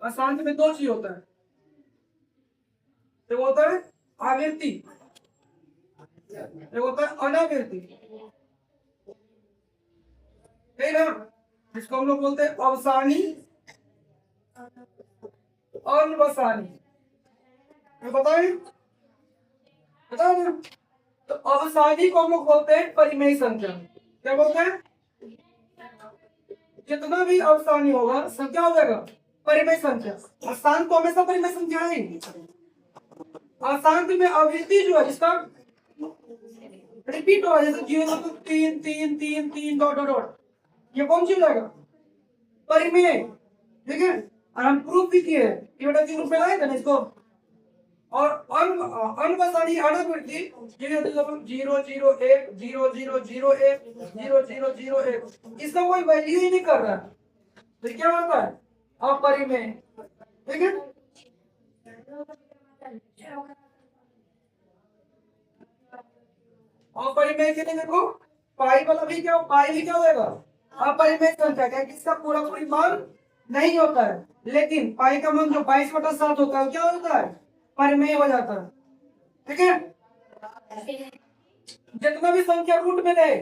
अशांत में दो चीज होता है, एक होता है आवृत्ति, एक होता है अनावृत्ति, ठीक है ना। जिसको हम लोग बोलते हैं अवसानी, अनवसानी, बताएं बताओ ना। तो अवसानी को हम लोग बोलते हैं परिमेय संख्या। क्या बोलते हैं? जितना भी अवसानी होगा सब क्या हो जाएगा? परिमेय संख्या। अशांत तो हमेशा परिमेय संख्या है। अशांत में आवृत्ति जो है इसका रिपीट हो, जैसे 0 तो 3 3 3 3 डॉट डॉट डॉट, ये कौन सी हो जाएगा? परिमेय, ठीक है। और हम प्रूफ भी किए हैं कि बेटा 3 रुपए लाए थे ना इसको। और अनवसानी अनावृत्ति 0 0 0 1 0 0 0 1 0 0 0 1, इसका कोई वैल्यू ही नहीं कर रहा है, तो क्या होता है? अपरिमेय, ठीक है। अपरिमेय के लिए देखो पाई वाला भी क्या, पाई भी क्या होगा? अपरिमेय संख्या, क्या किसका पूरा पूरी मान नहीं होता है, लेकिन पाई का मान जो 22/7 होता है क्या होता है? परिमेय हो जाता है, ठीक है। जितना भी संख्या रूट में रहे,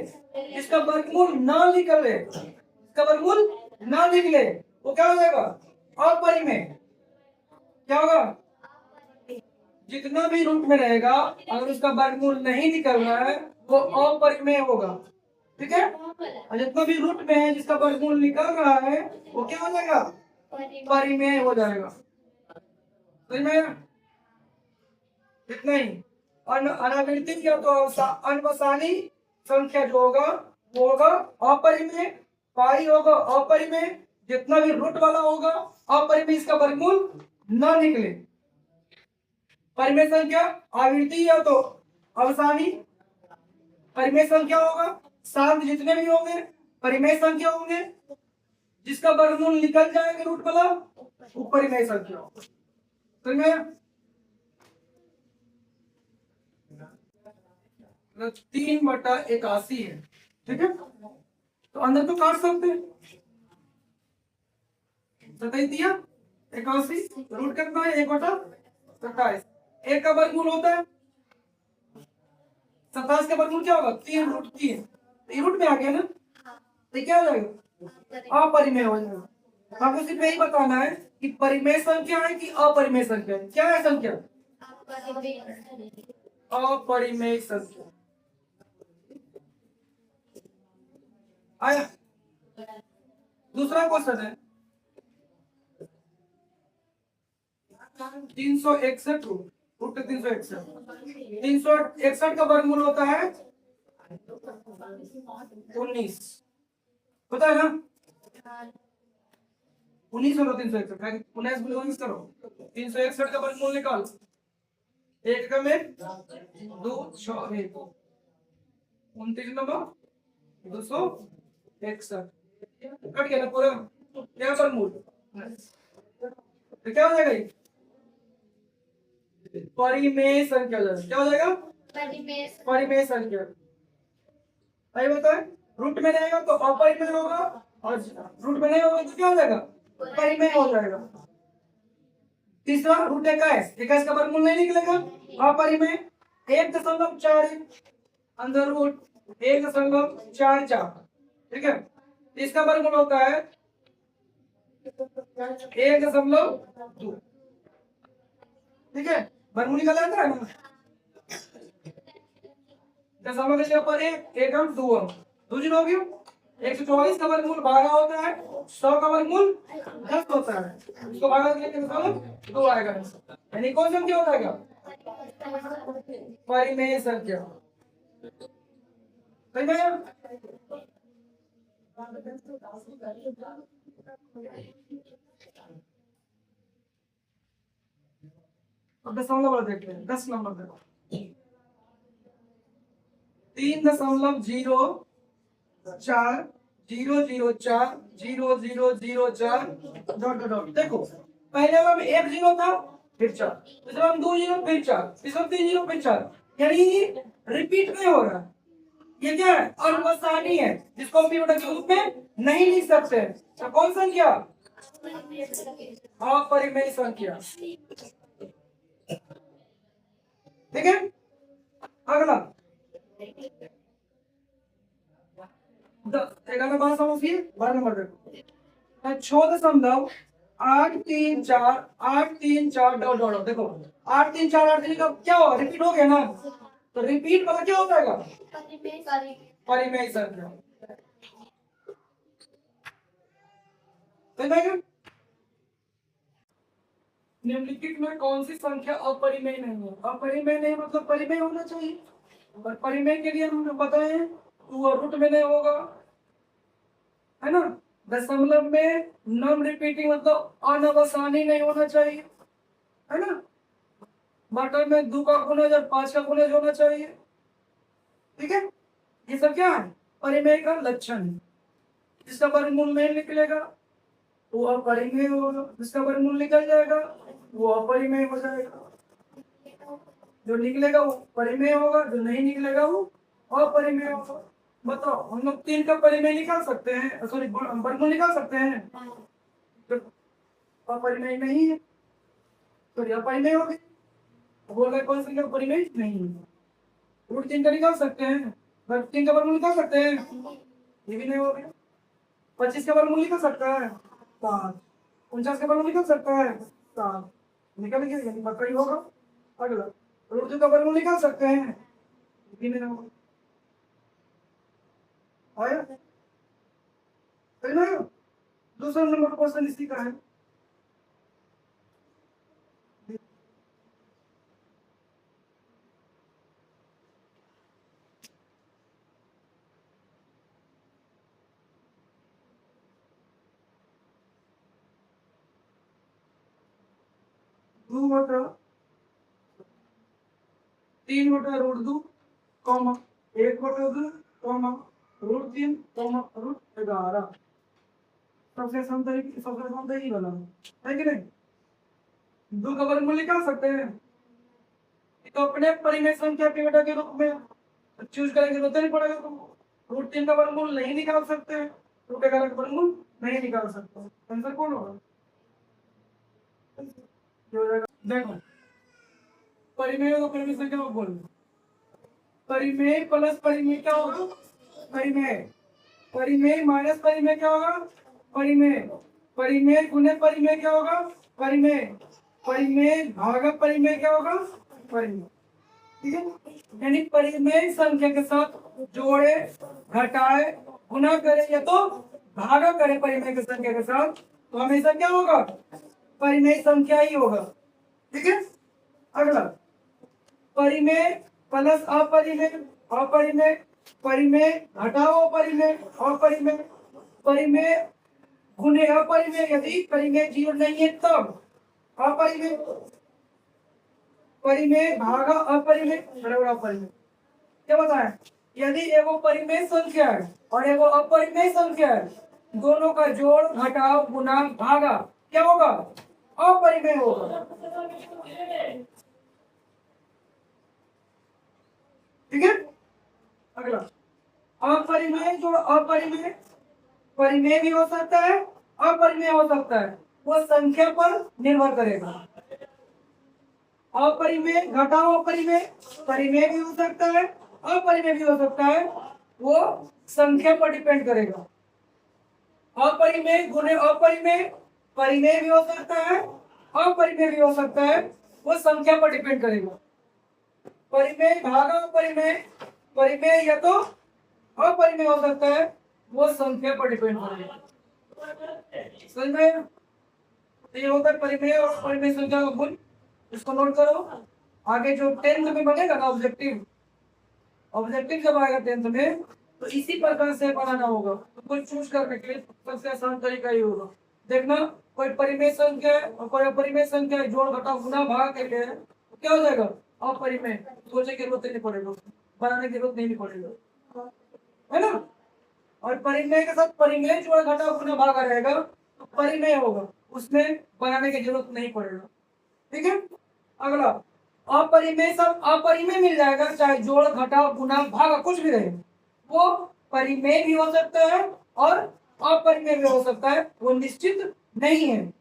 इसका वर्गमूल ना निकले, इसका वर्गमूल ना निकले, वो क्या हो जाएगा? अपरिमेय। क्या होगा? जितना भी रूट में रहेगा अगर उसका वर्गमूल नहीं निकल रहा है वो अपरिमेय होगा, ठीक है। और जितना भी रूट में है जिसका वर्गमूल निकल रहा है वो क्या हो जाएगा? परिमेय हो जाएगा, समझ में? इतना ही। अनावृत्ति क्या, तो अनवसानी संख्या जो होगा वो होगा अपरिमेय, पाई होगा अपरिमेय, जितना भी रूट वाला होगा अपरिमेय, इसका वर्गमूल न निकले। परिमेय संख्या आवृत्ति या तो अवसानी, परिमेय संख्या होगा शांत, जितने भी होंगे परिमेय संख्या होंगे, जिसका वर्गमूल निकल जाएगा रूट वाला वो परिमेय संख्या होगा, समझ में? 3/81 है, ठीक है। तो अंदर तो काट सकते हैं, 81 रूट कितना है? 1/27। एक का वर्गमूल होता है 27 का वर्गमूल क्या होगा? 3√3, ये रूट में आ गया ना, तो क्या हो जाएगा? अपरिमेय हो जाएगा। आपको सिर्फ यही बताना है कि परिमेय संख्या है कि अपरिमेय संख्या है। क्या है संख्या? अपरिमेय संख्या। आया दूसरा क्वेश्चन है 361 रूट 361 का वर्गमूल होता है 19, पता है ना? 19 और 361 19 करो, 361 का वर्गमूल निकाल, एक का में 2 6 1 29 नंबर 261 कट गया ना पूरा, क्या वर्गमूल, तो क्या हो जाएगा? परिमेय संख्या। क्या हो जाएगा? परिमेय संख्या। भाई बताए रूट में रहेगा तो अपरिमेय होगा और रूट में नहीं होगा तो क्या हो जाएगा? परिमेय हो जाएगा। तीसरा रूट 21 का वर्गमूल नहीं निकलेगा, अपरिमेय। 1.41 अंदर रूट 1.44, ठीक है। इसका वर्गमूल होता है 1.2, ठीक है। वर्गमूल निकल जाता है ना, दशमलव के ऊपर एक अंक 2 अंक, दो जीरो हो गया। 124 का वर्गमूल 12 होता है, 100 का वर्गमूल 10 होता है, इसको भागा करके दशमलव 2 आएगा, यानी कौन संख्या हो जाएगा? परिमेय संख्या, सही में? अब दशमलव देखते हैं, 10 नंबर देखो 3.04 004 0004 डॉट डॉट। देखो पहले वाला में 1 0 था फिर 4, दूसरा में 2 0 फिर 4, तीसरा 3 0 फिर 4, यानी रिपीट नहीं हो रहा। ये क्या है? अनवसानी है, जिसको हम पीरियड के रूप में नहीं लिख सकते। तो कौन संख्या? अपरिमेय संख्या। ठीक है, अगला 11 समझिए, 12 नंबर देखो, 6.834 डॉट डॉट देखो, 834 का क्या होगा, रिपीट हो गया ना, तो रिपीट वाला क्या होता है, परिमेय संख्या। निम्नलिखित में कौन सी संख्या अपरिमेय नहीं है? अपरिमेय नहीं मतलब परिमेय होना चाहिए, और परिमेय के लिए हमने बताए वो रूट में नहीं होगा, है ना। दशमलव में नॉन रिपीटिंग मतलब अनवसानी नहीं होना चाहिए, है ना। बटन में 2 का गुणज और 5 का गुणज होना चाहिए। ठीक है, ये सब क्या है, परिमेय का लक्षण है। जिसका वर्गमूल नहीं निकलेगा वो अपरिमेय होगा, जिसका वर्गमूल निकल जाएगा वो अपरिमेय हो जाएगा। जो निकलेगा वो परिमेय होगा, जो नहीं निकलेगा वो अपरिमेय होगा। बताओ, हम लोग 3 का परिमेय निकाल सकते हैं, सॉरी वर्गमूल निकाल सकते हैं, तो अपरिमेय नहीं है तो यह अपरिमेय हो गई। बोल रहे कौन सा परिमेय नहीं है, रूट 3 का निकाल सकते हैं, 3 का वर्गमूल निकाल सकते हैं, ये भी नहीं हो गया। 25 का वर्गमूल निकल सकता है 5, 49 का वर्गमूल निकल सकता है 7, निकल गया, यानी पक्का ही होगा। अगला रूट 2 का वर्गमूल निकाल सकते हैं, ये भी नहीं होगा। आया, समझ में आया? दूसरा नंबर क्वेश्चन इसी का है। दो बटा 3 बटा रूट 2 कॉमा 1 बटा 2 कॉमा रूट 3 कॉमा रूट 11। सबसे आसान तरीके, सबसे आसान तो यही वाला है कि नहीं। 2 का वर्गमूल निकाल सकते हैं, तो अपने परिमेय संख्या के बेटा के रूप में चूज करेंगे, जरूरत नहीं पड़ेगा तुमको। रूट 3 का वर्गमूल नहीं निकाल सकते, रूट 11 का वर्गमूल नहीं निकाल सकते, आंसर कौन होगा, हो जाएगा। देखो, परिमेय और परिमेय संख्या को बोल, परिमेय प्लस परिमेय क्या होगा, परिमेय, परिमेय माइनस परिमेय क्या होगा, परिमेय, परिमेय गुने परिमेय क्या होगा, परिमेय, परिमेय भागा परिमेय क्या होगा, परिमेय। ठीक है, यानी परिमेय संख्या के साथ जोड़े, घटाए, गुना करे या तो भागा करे परिमेय की संख्या के साथ, तो हमेशा क्या होगा, परिमेय संख्या ही होगा। ठीक है, अगला परिमेय प्लस अपरिमेय, अपरिमेय, परिमेय घटाओ अपरिमेय, अपरिमेय, परिमेय गुने अपरिमेय, यदि परिमेय 0 नहीं है तब अपरिमेय, परिमेय भागा अपरिमेय बराबर अपरिमेय। क्या बताया, यदि एगो परिमेय संख्या है और एगो अपरिमेय संख्या है, दोनों का जोड़ घटाव गुना भागा क्या होगा, अपरिमेय होगा। ठीक है, अगला अपरिमेय जोड़ अपरिमेय, परिमेय भी हो सकता है अपरिमेय हो सकता है, वो संख्या पर निर्भर करेगा। अपरिमेय घटाओ अपरिमेय, परिमेय भी हो सकता है अपरिमेय भी हो सकता है, वो संख्या पर डिपेंड करेगा। अपरिमेय गुने अपरिमेय, परिमेय भी हो सकता है अपरिमेय भी हो सकता है, वो संख्या पर डिपेंड करेगा। परिमेय भागा अपरिमेय, परिमेय या तो अपरिमेय हो सकता है, वो संख्या पर डिपेंड करेगा। समझ में, ये होता है परिमेय और परिमेय संख्या का गुण, इसको नोट करो। आगे जो 10th में बनेगा ना ऑब्जेक्टिव, ऑब्जेक्टिव जब आएगा 10th में तो इसी प्रकार से बनाना होगा, तो कोई चूज करने के लिए सबसे आसान तरीका ही होगा। देखना, कोई परिमेय संख्या है और कोई अपरिमेय संख्या है, जोड़ घटाव गुना भाग करके है, तो क्या हो जाएगा, अपरिमेय, सोचने की जरूरत नहीं पड़ेगा, बनाने की जरूरत नहीं पड़ेगा, है ना। और परिमेय के साथ परिमेय जोड़ घटाव गुना भागा रहेगा तो परिमेय होगा, उसमें बनाने की जरूरत नहीं पड़ेगा। ठीक है, अगला अपरिमेय, सब अपरिमेय मिल जाएगा, चाहे जोड़ घटाव गुना भागा कुछ भी रहे, वो परिमेय भी हो सकता है और अपरिमेय भी हो सकता है, वो निश्चित नहीं है।